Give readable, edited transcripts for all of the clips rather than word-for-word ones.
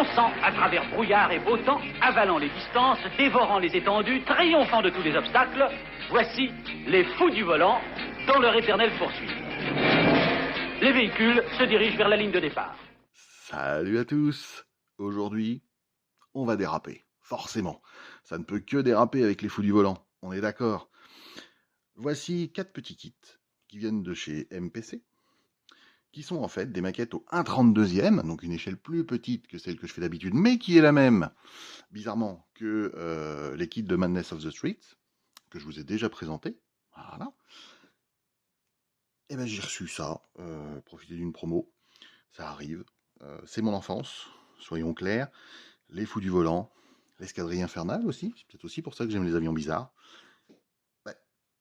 fonçant à travers brouillard et beau temps, avalant les distances, dévorant les étendues, triomphant de tous les obstacles, voici les fous du volant dans leur éternelle poursuite. Les véhicules se dirigent vers la ligne de départ. Salut à tous. Aujourd'hui, on va déraper. Forcément. Ça ne peut que déraper avec les fous du volant. On est d'accord. Voici 4 petits kits qui viennent de chez MPC, qui sont en fait des maquettes au 1/32e, donc une échelle plus petite que celle que je fais d'habitude, mais qui est la même, bizarrement, que les kits de Madness of the Streets, que je vous ai déjà présenté. Voilà. Et ben j'ai reçu ça, profiter d'une promo, ça arrive, c'est mon enfance, soyons clairs, les fous du volant, l'escadrille infernale aussi, c'est peut-être aussi pour ça que j'aime les avions bizarres.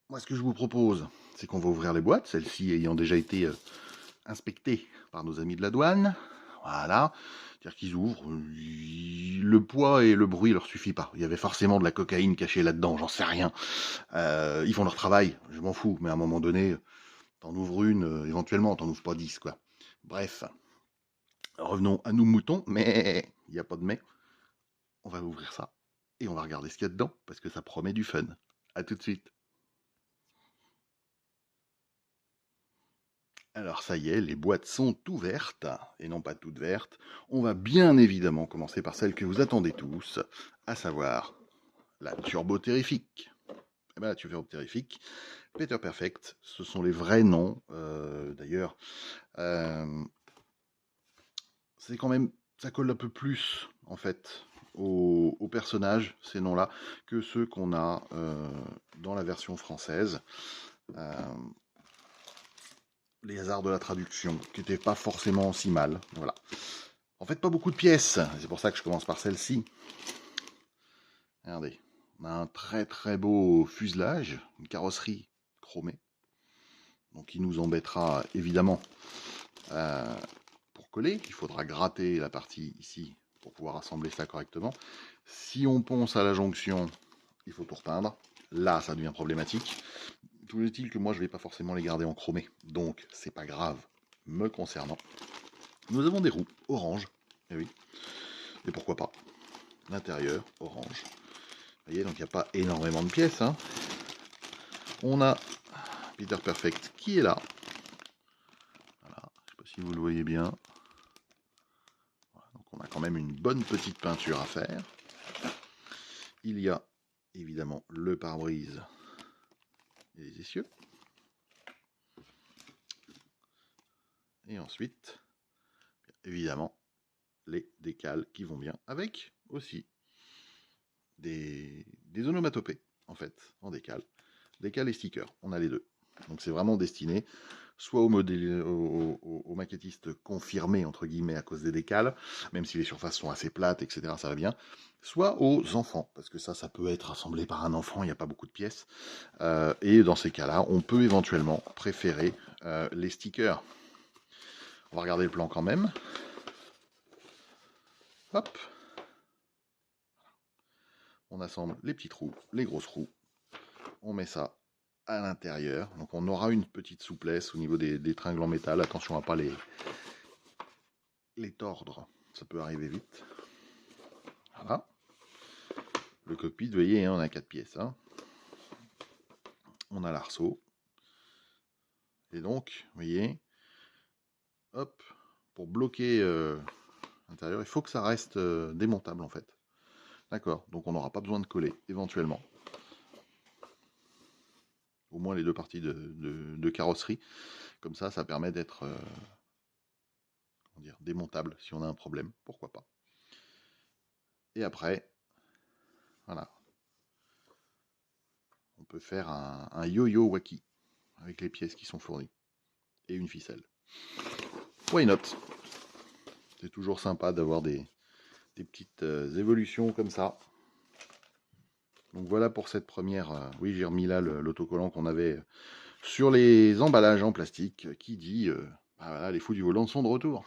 Moi ce que je vous propose, c'est qu'on va ouvrir les boîtes, celles-ci ayant déjà été inspectées par nos amis de la douane, voilà, c'est-à-dire qu'ils ouvrent, le poids et le bruit leur suffit pas, il y avait forcément de la cocaïne cachée là-dedans, j'en sais rien, ils font leur travail, je m'en fous, mais à un moment donné, t'en ouvres une, éventuellement, t'en ouvres pas 10, quoi. Bref, revenons à nous moutons, mais il n'y a pas de mais. On va ouvrir ça et on va regarder ce qu'il y a dedans, parce que ça promet du fun. A tout de suite. Alors ça y est, les boîtes sont ouvertes, et non pas toutes vertes. On va bien évidemment commencer par celle que vous attendez tous, à savoir la Turbo Terrific. Et bien la Turbo Terrific, Peter Perfect, ce sont les vrais noms, d'ailleurs. C'est quand même, ça colle un peu plus en fait aux personnages, ces noms-là, que ceux qu'on a dans la version française. Les hasards de la traduction, qui n'étaient pas forcément si mal. Voilà. En fait, pas beaucoup de pièces. C'est pour ça que je commence par celle-ci. Regardez, on a un très très beau fuselage, une carrosserie chromée, donc qui nous embêtera évidemment pour coller. Il faudra gratter la partie ici pour pouvoir assembler ça correctement. Si on ponce à la jonction, il faut tout repeindre. Là, ça devient problématique. Tout est-il que moi, je ne vais pas forcément les garder en chromé, donc c'est pas grave me concernant. Nous avons des roues orange, et oui, et pourquoi pas. L'intérieur orange. Vous voyez, donc il n'y a pas énormément de pièces. Hein. On a Peter Perfect qui est là. Voilà, je ne sais pas si vous le voyez bien. Voilà, donc on a quand même une bonne petite peinture à faire. Il y a évidemment le pare-brise et les essieux. Et ensuite, évidemment, les décals qui vont bien avec aussi des onomatopées, en fait, en décal. Décal et sticker, on a les deux. Donc c'est vraiment destiné soit aux maquettistes confirmés, entre guillemets, à cause des décals, même si les surfaces sont assez plates, etc., ça va bien, soit aux enfants, parce que ça peut être assemblé par un enfant, il n'y a pas beaucoup de pièces, et dans ces cas-là, on peut éventuellement préférer les stickers. On va regarder le plan quand même. Hop. On assemble les petites roues, les grosses roues. On met ça à l'intérieur. Donc on aura une petite souplesse au niveau des tringles en métal. Attention à pas les tordre. Ça peut arriver vite. Voilà. Le cockpit, vous voyez, hein, on a 4 pièces. Hein. On a l'arceau. Et donc, vous voyez, hop, pour bloquer l'intérieur, il faut que ça reste démontable en fait. D'accord, donc on n'aura pas besoin de coller, éventuellement. Au moins les deux parties de carrosserie. Comme ça permet d'être démontable si on a un problème, pourquoi pas. Et après, voilà. On peut faire un yo-yo waki avec les pièces qui sont fournies. Et une ficelle. Why not? C'est toujours sympa d'avoir des petites évolutions comme ça. Donc voilà pour cette première. Oui, j'ai remis là l'autocollant qu'on avait sur les emballages en plastique qui dit bah voilà, les fous du volant sont de retour.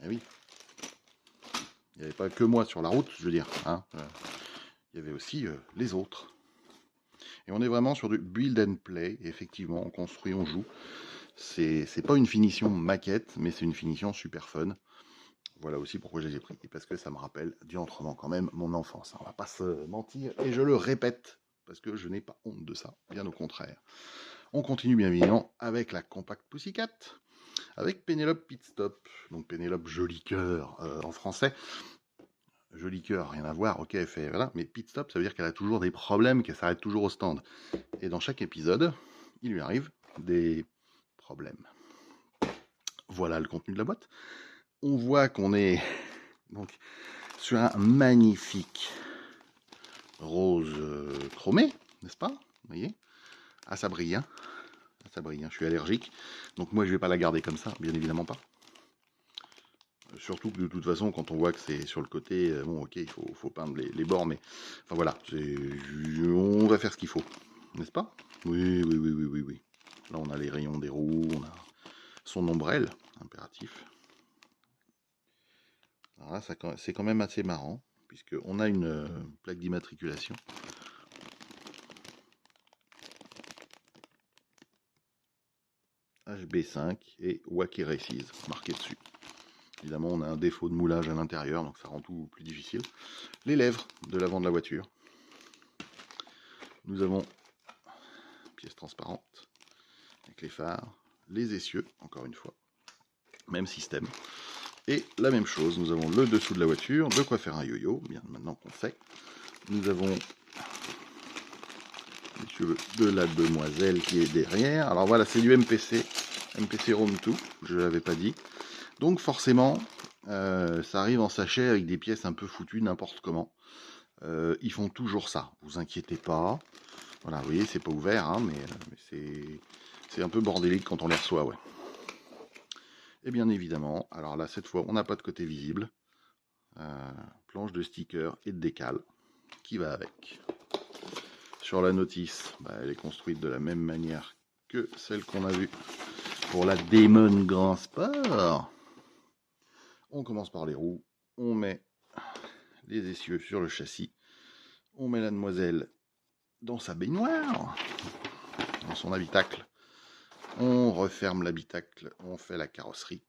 Eh oui. Il n'y avait pas que moi sur la route, je veux dire. Hein. Il y avait aussi les autres. Et on est vraiment sur du build and play. Et effectivement, on construit, on joue. C'est pas une finition maquette, mais c'est une finition super fun. Voilà aussi pourquoi je les ai pris, et parce que ça me rappelle diantrement quand même mon enfance. On va pas se mentir, et je le répète, parce que je n'ai pas honte de ça, bien au contraire. On continue bien évidemment avec la Compact Pussycat, avec Pénélope Pitstop. Donc Pénélope Joli Cœur en français. Joli Cœur, rien à voir, ok, elle fait, voilà, mais Pitstop, ça veut dire qu'elle a toujours des problèmes, qu'elle s'arrête toujours au stand. Et dans chaque épisode, il lui arrive des problèmes. Voilà le contenu de la boîte. On voit qu'on est donc sur un magnifique rose chromé, n'est-ce pas? Vous voyez? Ah, ça brille, hein? Ça brille, hein. Je suis allergique. Donc moi, je vais pas la garder comme ça, bien évidemment pas. Surtout que de toute façon, quand on voit que c'est sur le côté, bon, ok, il faut peindre les bords, mais enfin voilà, on va faire ce qu'il faut, n'est-ce pas? Oui, oui, oui, oui, oui, oui. Là, on a les rayons des roues, on a son ombrelle, impératif. Alors là, c'est quand même assez marrant, puisqu'on a une plaque d'immatriculation. HB5 et Wacky Races marqué dessus. Évidemment, on a un défaut de moulage à l'intérieur, donc ça rend tout plus difficile. Les lèvres de l'avant de la voiture. Nous avons pièces transparentes avec les phares, les essieux, encore une fois, même système. Et la même chose, nous avons le dessous de la voiture, de quoi faire un yo-yo, bien maintenant qu'on sait. Nous avons les cheveux de la demoiselle qui est derrière. Alors voilà, c'est du MPC Rome 2, je ne l'avais pas dit. Donc forcément, ça arrive en sachet avec des pièces un peu foutues n'importe comment. Ils font toujours ça, vous inquiétez pas. Voilà, vous voyez, c'est pas ouvert, hein, mais c'est un peu bordélique quand on les reçoit, ouais. Et bien évidemment, alors là, cette fois, on n'a pas de côté visible. Planche de sticker et de décale qui va avec. Sur la notice, elle est construite de la même manière que celle qu'on a vue pour la Demon Grand Sport. On commence par les roues, on met les essieux sur le châssis, on met la demoiselle dans sa baignoire, dans son habitacle, on referme l'habitacle, on fait la carrosserie,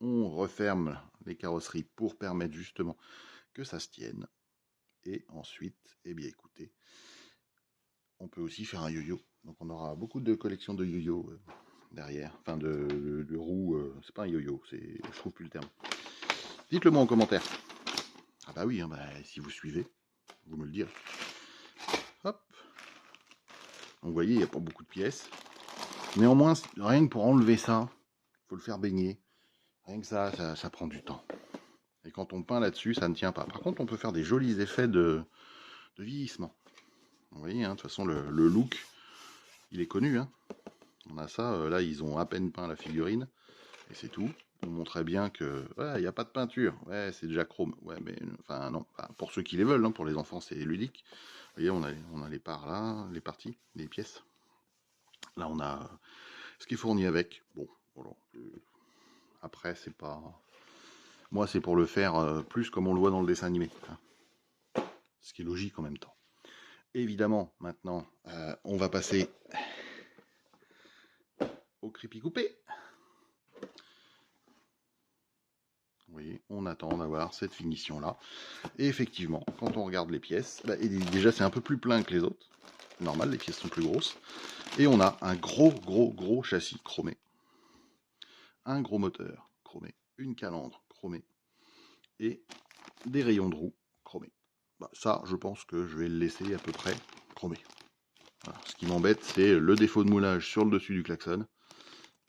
on referme les carrosseries pour permettre justement que ça se tienne, et ensuite, eh bien écoutez, on peut aussi faire un yo-yo, donc on aura beaucoup de collections de yo-yo derrière, enfin de roues, c'est pas un yo-yo, je trouve plus le terme. Dites-le moi en commentaire. Ah bah oui, hein, si vous suivez, vous me le direz. Hop. Donc vous voyez, il n'y a pas beaucoup de pièces. Néanmoins, rien que pour enlever ça, il faut le faire baigner. Rien que ça prend du temps. Et quand on peint là-dessus, ça ne tient pas. Par contre, on peut faire des jolis effets de vieillissement. Vous voyez, hein, de toute façon, le look, il est connu. Hein. On a ça, là, ils ont à peine peint la figurine. Et c'est tout. On montrait bien que il n'y a pas de peinture. Ouais, c'est déjà chrome. Ouais, mais enfin non. Enfin, pour ceux qui les veulent, hein, pour les enfants, c'est ludique. Vous voyez, on a les parts là, les parties, les pièces. Là, on a ce qui est fourni avec. Bon, voilà. Après, c'est pas. Moi, c'est pour le faire plus comme on le voit dans le dessin animé. Hein. Ce qui est logique en même temps. Évidemment, maintenant, on va passer au creepy coupé. Vous voyez, on attend d'avoir cette finition-là. Et effectivement, quand on regarde les pièces, déjà c'est un peu plus plein que les autres. Normal, les pièces sont plus grosses. Et on a un gros châssis chromé. Un gros moteur chromé. Une calandre chromée. Et des rayons de roue chromés. Ça, je pense que je vais le laisser à peu près chromé. Voilà. Ce qui m'embête, c'est le défaut de moulage sur le dessus du klaxon.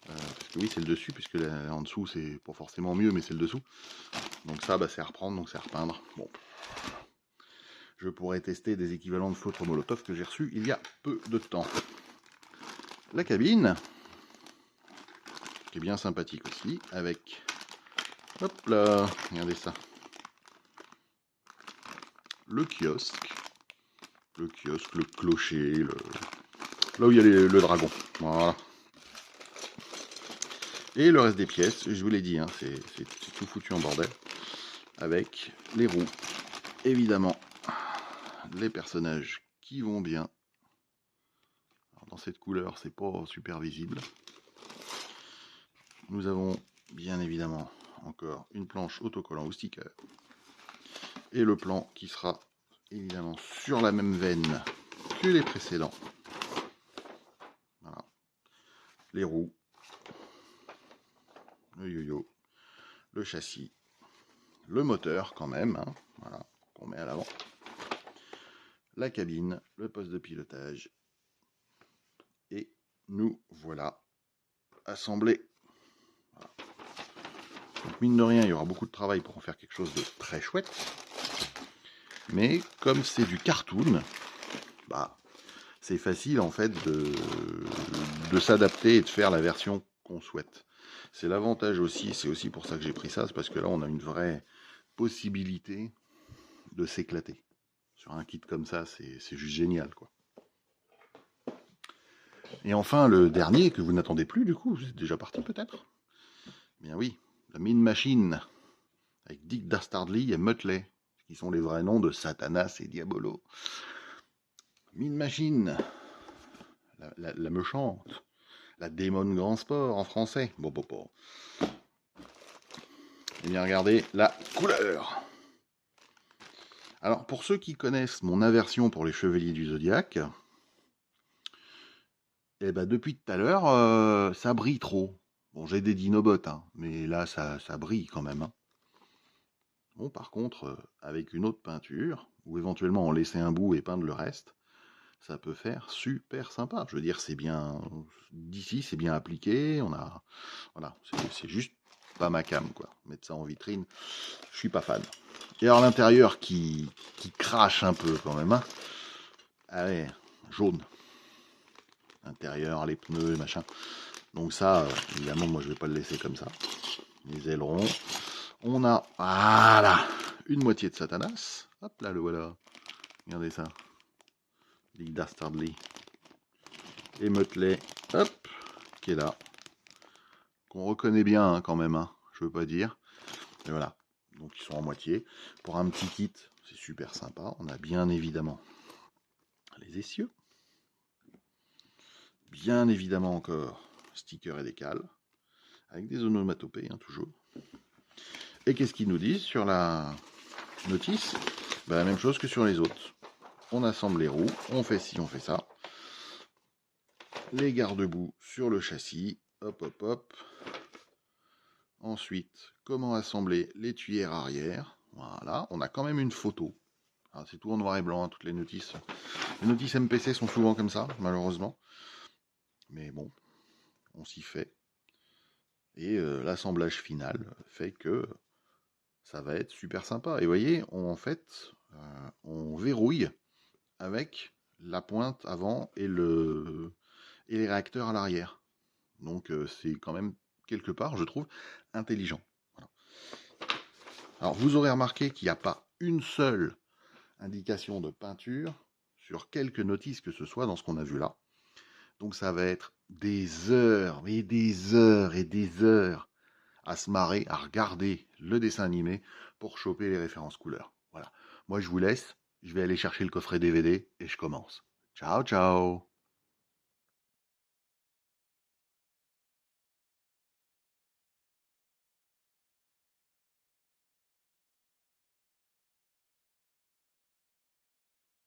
Parce que oui, c'est le dessus, puisque là, en dessous, c'est pas forcément mieux, mais c'est le dessous. Donc ça, c'est à reprendre, donc c'est à repeindre. Bon. Je pourrais tester des équivalents de feutre Molotov que j'ai reçus il y a peu de temps. La cabine, qui est bien sympathique aussi, avec... Hop là, regardez ça. Le kiosque, le clocher, là où il y a le dragon. Voilà. Et le reste des pièces, je vous l'ai dit, hein, c'est tout foutu en bordel. Avec les roues, évidemment, les personnages qui vont bien. Alors, dans cette couleur, c'est pas super visible. Nous avons bien évidemment encore une planche autocollant ou sticker. Et le plan qui sera évidemment sur la même veine que les précédents. Voilà. Les roues, le yo-yo, le châssis, le moteur quand même, hein, voilà, qu'on met à l'avant, la cabine, le poste de pilotage, et nous voilà assemblés. Voilà. Donc mine de rien, il y aura beaucoup de travail pour en faire quelque chose de très chouette, mais comme c'est du cartoon, bah, c'est facile en fait de s'adapter et de faire la version qu'on souhaite. C'est l'avantage aussi, c'est aussi pour ça que j'ai pris ça, c'est parce que là on a une vraie possibilité de s'éclater. Sur un kit comme ça, c'est juste génial, quoi. Et enfin, le dernier, que vous n'attendez plus, du coup, vous êtes déjà parti peut-être. Bien oui, la Mean Machine, avec Dick Dastardly et Muttley, qui sont les vrais noms de Satanas et Diabolo. Mean Machine, la méchante, la démon grand sport en français. Bon. Et bien regardez la couleur. Alors pour ceux qui connaissent mon aversion pour les chevaliers du zodiaque, eh ben depuis tout à l'heure, ça brille trop. Bon, j'ai des dinobots, hein, mais là ça brille quand même. Hein. Bon, par contre, avec une autre peinture, ou éventuellement en laisser un bout et peindre le reste, ça peut faire super sympa. Je veux dire, c'est bien d'ici, c'est bien appliqué. On a, voilà, c'est juste pas ma cam, quoi. Mettre ça en vitrine, je suis pas fan. Et alors l'intérieur qui crache un peu quand même. Hein. Allez, jaune. Intérieur, les pneus, machin. Donc ça, évidemment, moi je vais pas le laisser comme ça. Les ailerons. On a, voilà, une moitié de Satanas. Hop là, le voilà. Regardez ça. Dick Dastardly. Et Muttley, hop, qui est là. Qu'on reconnaît bien hein, quand même, hein, je veux pas dire. Et voilà. Donc ils sont en moitié. Pour un petit kit, c'est super sympa. On a bien évidemment les essieux. Bien évidemment encore stickers et décales. Avec des onomatopées, hein, toujours. Et qu'est-ce qu'ils nous disent sur la notice? Ben, la même chose que sur les autres. On assemble les roues, on fait ci, on fait ça. Les garde-boue sur le châssis. Hop. Ensuite, comment assembler les tuyères arrière. Voilà, on a quand même une photo. C'est tout en noir et blanc, hein, toutes les notices. Les notices MPC sont souvent comme ça, malheureusement. Mais bon, on s'y fait. Et l'assemblage final fait que ça va être super sympa. Et vous voyez, en fait, on verrouille avec la pointe avant et les réacteurs à l'arrière. Donc c'est quand même quelque part, je trouve, intelligent. Voilà. Alors vous aurez remarqué qu'il n'y a pas une seule indication de peinture sur quelques notices que ce soit dans ce qu'on a vu là. Donc ça va être des heures, et des heures et des heures à se marrer, à regarder le dessin animé pour choper les références couleurs. Voilà. Moi je vous laisse, je vais aller chercher le coffret DVD et je commence. Ciao ciao.